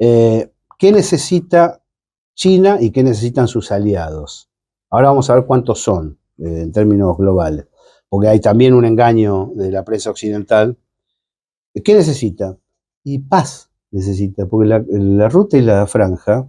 ¿Qué necesita China y qué necesitan sus aliados? Ahora vamos a ver cuántos son en términos globales, porque hay también un engaño de la prensa occidental. ¿Qué necesita? Y paz necesita, porque la ruta y la franja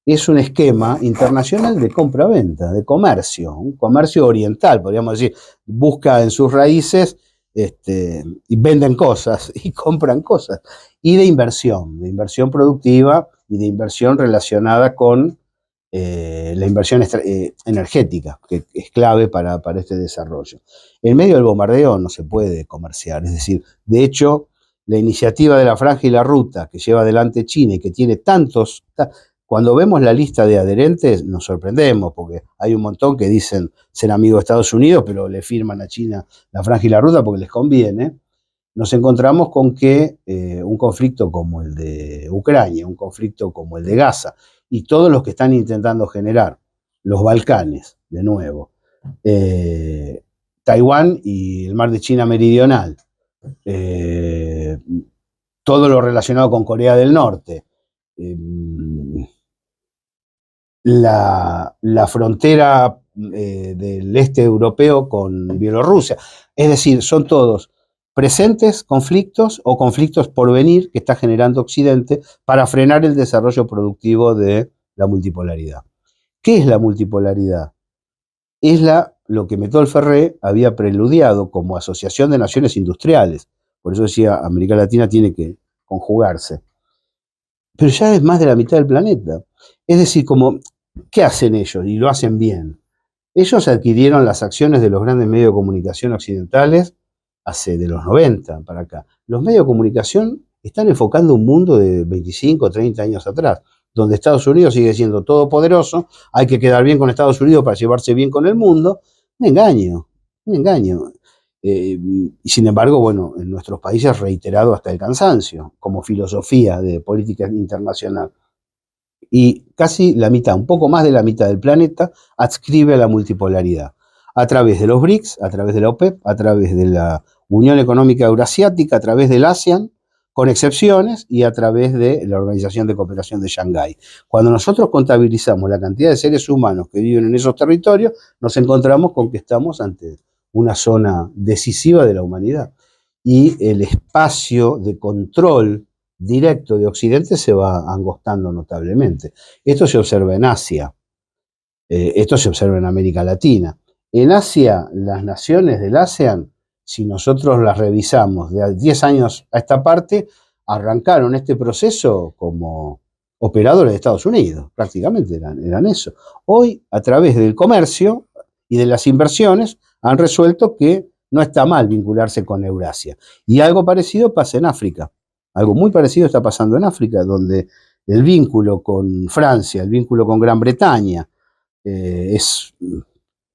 es un esquema internacional de compra-venta, de comercio, un comercio oriental, podríamos decir, busca en sus raíces y venden cosas y compran cosas, y de inversión productiva y de inversión relacionada con la inversión energética, que es clave para este desarrollo. En medio del bombardeo no se puede comerciar, es decir, de hecho, la iniciativa de la franja y la ruta que lleva adelante China y que tiene cuando vemos la lista de adherentes nos sorprendemos, porque hay un montón que dicen ser amigos de Estados Unidos, pero le firman a China la franja y la ruta porque les conviene. Nos encontramos con que un conflicto como el de Ucrania, un conflicto como el de Gaza, y todos los que están intentando generar los Balcanes, de nuevo, Taiwán y el mar de China Meridional, todo lo relacionado con Corea del Norte, la frontera del este europeo con Bielorrusia. Es decir, son todos presentes conflictos o conflictos por venir que está generando Occidente para frenar el desarrollo productivo de la multipolaridad. ¿Qué es la multipolaridad? Es lo que Méthode Ferré había preludiado como asociación de naciones industriales. Por eso decía, América Latina tiene que conjugarse. Pero ya es más de la mitad del planeta. Es decir, ¿qué hacen ellos? Y lo hacen bien. Ellos adquirieron las acciones de los grandes medios de comunicación occidentales de los 90 para acá. Los medios de comunicación están enfocando un mundo de 25 o 30 años atrás, donde Estados Unidos sigue siendo todopoderoso, hay que quedar bien con Estados Unidos para llevarse bien con el mundo. Un engaño. Y sin embargo, bueno, en nuestros países reiterado hasta el cansancio, como filosofía de política internacional. Y casi la mitad, un poco más de la mitad del planeta, adscribe a la multipolaridad. A través de los BRICS, a través de la OPEP, a través de la Unión Económica Eurasiática, a través del ASEAN, con excepciones, y a través de la Organización de Cooperación de Shanghái. Cuando nosotros contabilizamos la cantidad de seres humanos que viven en esos territorios, nos encontramos con que estamos ante una zona decisiva de la humanidad. Y el espacio de control directo de Occidente se va angostando notablemente. Esto se observa en Asia, esto se observa en América Latina. En Asia, las naciones del ASEAN, si nosotros las revisamos de 10 años a esta parte, arrancaron este proceso como operadores de Estados Unidos, prácticamente eran eso. Hoy, a través del comercio y de las inversiones, han resuelto que no está mal vincularse con Eurasia. Y algo parecido pasa en África. Algo muy parecido está pasando en África, donde el vínculo con Francia, el vínculo con Gran Bretaña, es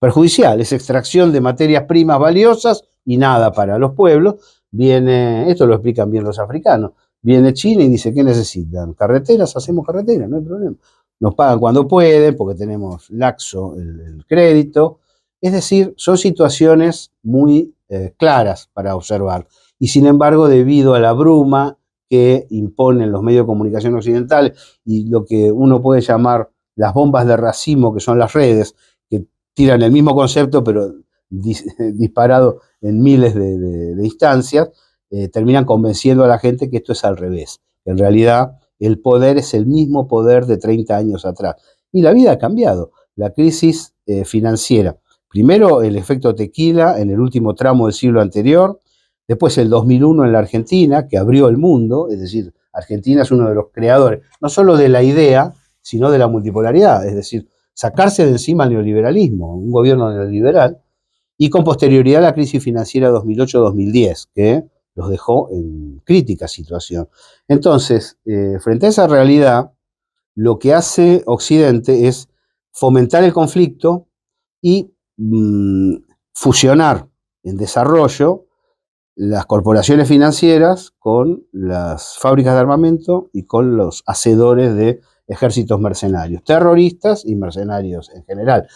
perjudicial, es extracción de materias primas valiosas y nada para los pueblos. Esto lo explican bien los africanos, viene China y dice, ¿qué necesitan? ¿Carreteras? Hacemos carreteras, no hay problema. Nos pagan cuando pueden, porque tenemos laxo el crédito. Es decir, son situaciones muy claras para observar. Y sin embargo, debido a la bruma que imponen los medios de comunicación occidentales y lo que uno puede llamar las bombas de racimo, que son las redes, que tiran el mismo concepto, pero disparado en miles de instancias, terminan convenciendo a la gente que esto es al revés. En realidad, el poder es el mismo poder de 30 años atrás. Y la vida ha cambiado. La crisis financiera. Primero, el efecto tequila en el último tramo del siglo anterior. Después, el 2001 en la Argentina, que abrió el mundo. Es decir, Argentina es uno de los creadores, no solo de la idea, sino de la multipolaridad. Es decir, sacarse de encima el neoliberalismo, un gobierno neoliberal, y con posterioridad la crisis financiera 2008-2010, que los dejó en crítica situación. Entonces, frente a esa realidad, lo que hace Occidente es fomentar el conflicto y fusionar en desarrollo las corporaciones financieras con las fábricas de armamento y con los hacedores de ejércitos mercenarios, terroristas y mercenarios en general.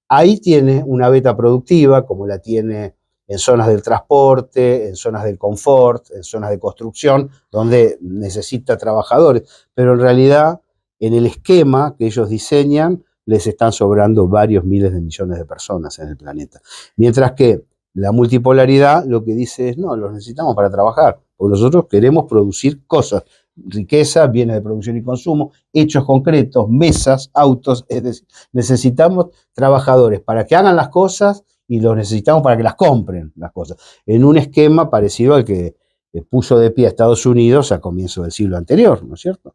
Ahí tiene una beta productiva, como la tiene en zonas del transporte, en zonas del confort, en zonas de construcción, donde necesita trabajadores. Pero en realidad, en el esquema que ellos diseñan, les están sobrando varios miles de millones de personas en el planeta. Mientras que la multipolaridad lo que dice es, no, los necesitamos para trabajar, porque nosotros queremos producir cosas, riqueza, bienes de producción y consumo, hechos concretos, mesas, autos, es decir, necesitamos trabajadores para que hagan las cosas y los necesitamos para que las compren las cosas, en un esquema parecido al que puso de pie a Estados Unidos a comienzos del siglo anterior, ¿no es cierto?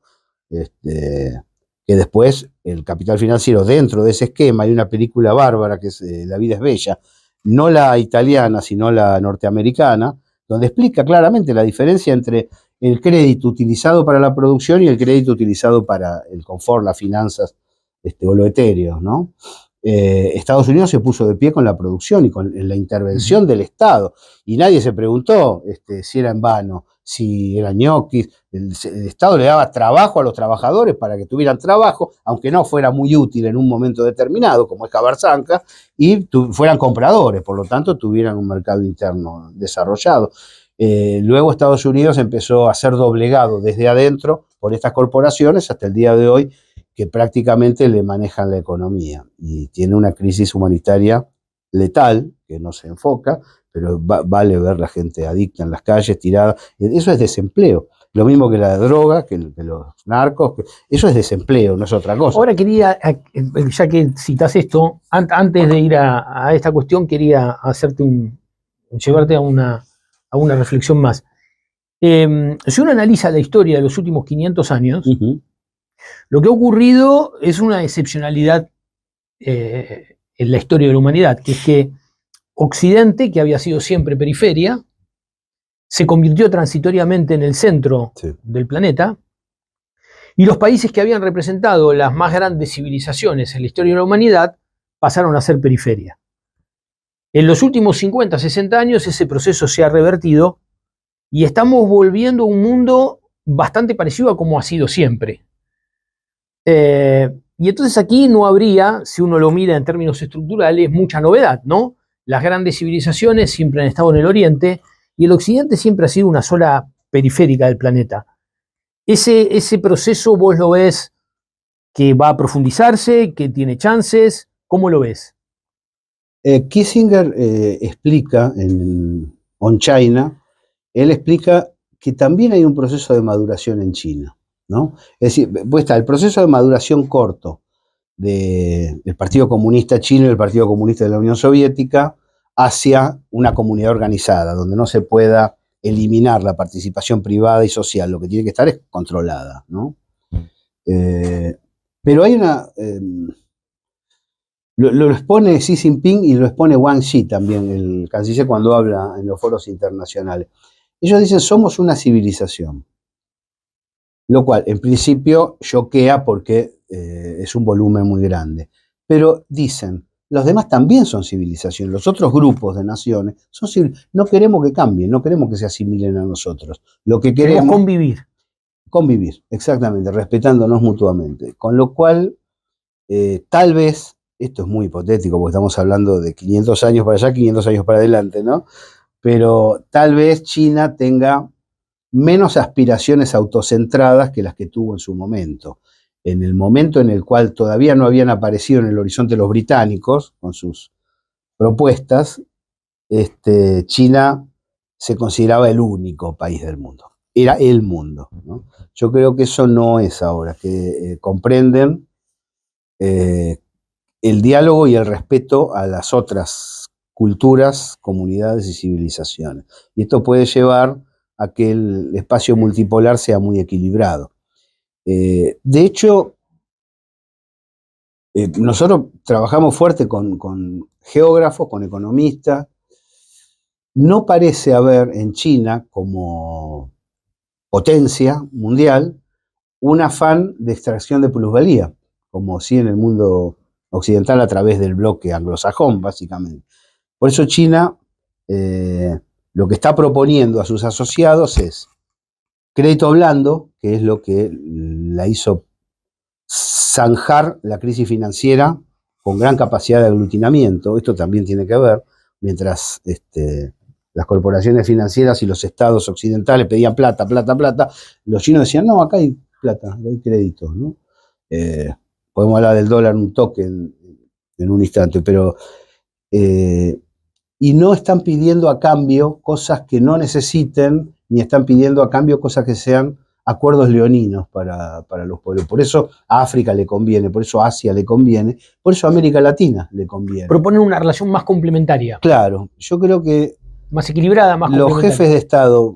Que después el capital financiero dentro de ese esquema, hay una película bárbara que es La vida es bella, no la italiana, sino la norteamericana, donde explica claramente la diferencia entre el crédito utilizado para la producción y el crédito utilizado para el confort, las finanzas o lo etéreo, ¿no? Estados Unidos se puso de pie con la producción y con la intervención del Estado, y nadie se preguntó si era en vano, si eran ñoquis. El Estado le daba trabajo a los trabajadores para que tuvieran trabajo, aunque no fuera muy útil en un momento determinado, como es Cabarzanca, y fueran compradores, por lo tanto tuvieran un mercado interno desarrollado. Luego Estados Unidos empezó a ser doblegado desde adentro por estas corporaciones hasta el día de hoy, que prácticamente le manejan la economía, y tiene una crisis humanitaria letal que no se enfoca, pero vale ver la gente adicta en las calles, tirada. Eso es desempleo. Lo mismo que la droga, que los narcos, eso es desempleo, no es otra cosa. Ahora quería, ya que citas esto, antes de ir a esta cuestión, quería llevarte a una reflexión más. Si uno analiza la historia de los últimos 500 años, lo que ha ocurrido es una excepcionalidad en la historia de la humanidad, que es que Occidente, que había sido siempre periferia, se convirtió transitoriamente en el centro del planeta, y los países que habían representado las más grandes civilizaciones en la historia de la humanidad pasaron a ser periferia. En los últimos 50, 60 años ese proceso se ha revertido y estamos volviendo a un mundo bastante parecido a como ha sido siempre. Y entonces aquí no habría, si uno lo mira en términos estructurales, mucha novedad, ¿no? Las grandes civilizaciones siempre han estado en el Oriente y el Occidente siempre ha sido una sola periférica del planeta. Ese proceso vos lo ves que va a profundizarse, que tiene chances, ¿cómo lo ves? Kissinger explica en On China, él explica que también hay un proceso de maduración en China, ¿no? Es decir, pues está el proceso de maduración corto del Partido Comunista Chino y el Partido Comunista de la Unión Soviética hacia una comunidad organizada, donde no se pueda eliminar la participación privada y social, lo que tiene que estar es controlada, ¿no? Pero hay una... lo expone Xi Jinping y lo expone Wang Xi también, el canciller, cuando habla en los foros internacionales. Ellos dicen, somos una civilización, lo cual en principio choquea porque es un volumen muy grande. Pero dicen, los demás también son civilizaciones, los otros grupos de naciones son civilizaciones. No queremos que cambien, no queremos que se asimilen a nosotros. Lo que queremos es convivir. Convivir, exactamente, respetándonos mutuamente. Con lo cual, tal vez, esto es muy hipotético porque estamos hablando de 500 años para allá, 500 años para adelante, ¿no? Pero tal vez China tenga menos aspiraciones autocentradas que las que tuvo en su momento. En el momento en el cual todavía no habían aparecido en el horizonte los británicos con sus propuestas, China se consideraba el único país del mundo. Era el mundo, ¿no? Yo creo que eso no es ahora, que comprenden el diálogo y el respeto a las otras culturas, comunidades y civilizaciones. Y esto puede llevar a que el espacio multipolar sea muy equilibrado. De hecho, nosotros trabajamos fuerte con geógrafos, con economistas. No parece haber en China, como potencia mundial, un afán de extracción de plusvalía, como sí en el mundo occidental a través del bloque anglosajón, básicamente. Por eso China lo que está proponiendo a sus asociados es crédito blando, que es lo que la hizo zanjar la crisis financiera con gran capacidad de aglutinamiento. Esto también tiene que ver. mientras las corporaciones financieras y los estados occidentales pedían plata, los chinos decían, no, acá hay plata, acá hay créditos, ¿no? Podemos hablar del dólar un toque en un instante, pero y no están pidiendo a cambio cosas que no necesiten, ni están pidiendo a cambio cosas que sean acuerdos leoninos para los pueblos. Por eso a África le conviene, por eso a Asia le conviene, por eso a América Latina le conviene. Proponen una relación más complementaria. Claro, yo creo que más equilibrada, más los jefes de Estado,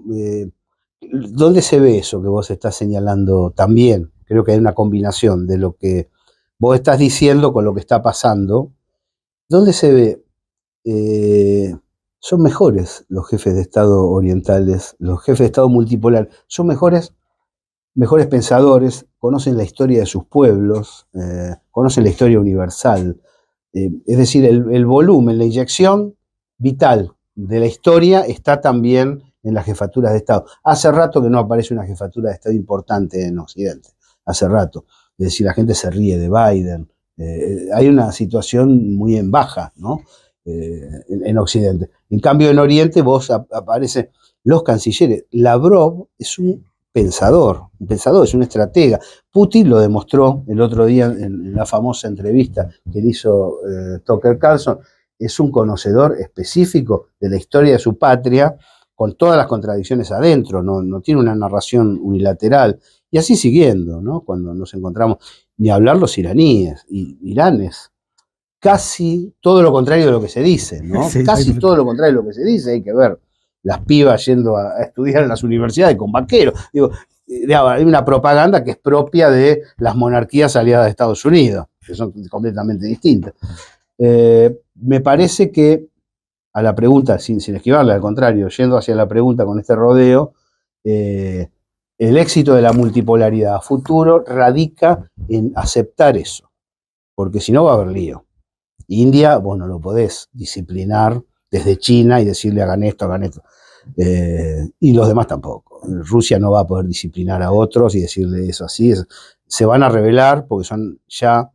¿dónde se ve eso que vos estás señalando también? Creo que hay una combinación de lo que vos estás diciendo con lo que está pasando. ¿Dónde se ve? Son mejores los jefes de Estado orientales, los jefes de Estado multipolar, son mejores pensadores, conocen la historia de sus pueblos, conocen la historia universal. Es decir, el volumen, la inyección vital de la historia está también en las jefaturas de Estado. Hace rato que no aparece una jefatura de Estado importante en Occidente, hace rato. Es decir, la gente se ríe de Biden. Hay una situación muy en baja, ¿no? En Occidente. En cambio, en Oriente aparecen los cancilleres. Lavrov es un pensador, es un estratega. Putin lo demostró el otro día en la famosa entrevista que le hizo Tucker Carlson. Es un conocedor específico de la historia de su patria, con todas las contradicciones adentro, no tiene una narración unilateral. Y así siguiendo, ¿no? Cuando nos encontramos, ni hablar los iraníes, Irán es casi todo lo contrario de lo que se dice, ¿no? Sí, casi todo lo contrario de lo que se dice. Hay que ver las pibas yendo a estudiar en las universidades con vaqueros. Digo, hay una propaganda que es propia de las monarquías aliadas de Estados Unidos, que son completamente distintas. Me parece que a la pregunta, sin esquivarla, al contrario, yendo hacia la pregunta con este rodeo, el éxito de la multipolaridad a futuro radica en aceptar eso, porque si no va a haber lío. India, vos no lo podés disciplinar desde China y decirle hagan esto, y los demás tampoco. Rusia no va a poder disciplinar a otros y decirle eso así. Se van a rebelar porque son ya,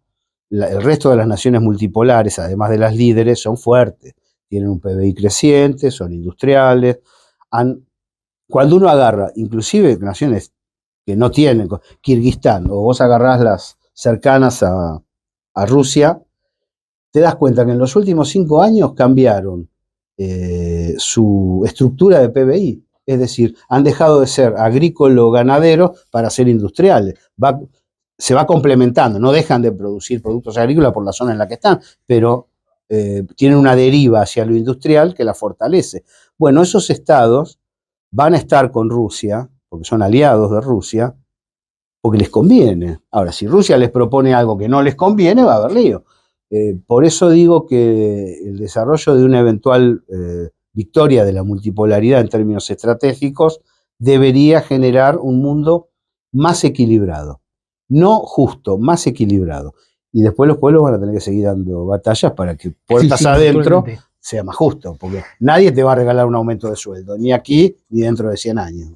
el resto de las naciones multipolares, además de las líderes, son fuertes. Tienen un PBI creciente, son industriales. Cuando uno agarra, inclusive naciones que no tienen, Kirguistán, o vos agarrás las cercanas a Rusia, te das cuenta que en los últimos 5 años cambiaron su estructura de PBI. Es decir, han dejado de ser agrícola-ganadero para ser industriales. Se va complementando, no dejan de producir productos agrícolas por la zona en la que están, pero tienen una deriva hacia lo industrial que la fortalece. Bueno, esos estados van a estar con Rusia, porque son aliados de Rusia, porque les conviene. Ahora, si Rusia les propone algo que no les conviene, va a haber lío. Por eso digo que el desarrollo de una eventual victoria de la multipolaridad en términos estratégicos debería generar un mundo más equilibrado. No justo, más equilibrado. Y después los pueblos van a tener que seguir dando batallas para que puertas adentro sea más justo, porque nadie te va a regalar un aumento de sueldo, ni aquí ni dentro de 100 años.